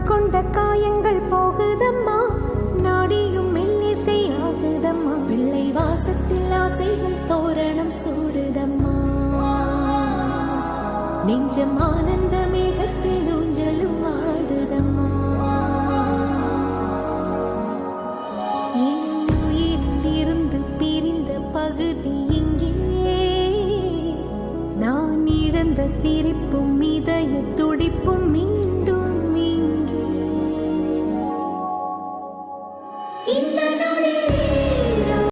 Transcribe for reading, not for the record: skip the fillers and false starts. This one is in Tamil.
கொண்ட காயங்கள் போகுதம்மா, நாடியும் மெல்லிசை ஆகுதம்மா, பிள்ளை வாசத்தில் ஆசைகள் தோரணம் சூடுதம்மா, நெஞ்சம் ஆனந்த மேகத்தில் ஊஞ்சலும் ஆடுதம்மா. என் உயிரிலிருந்து பிரிந்த பகுதி இங்கே, நான் இழந்த சிரிப்பும் இதய துடிப்பும்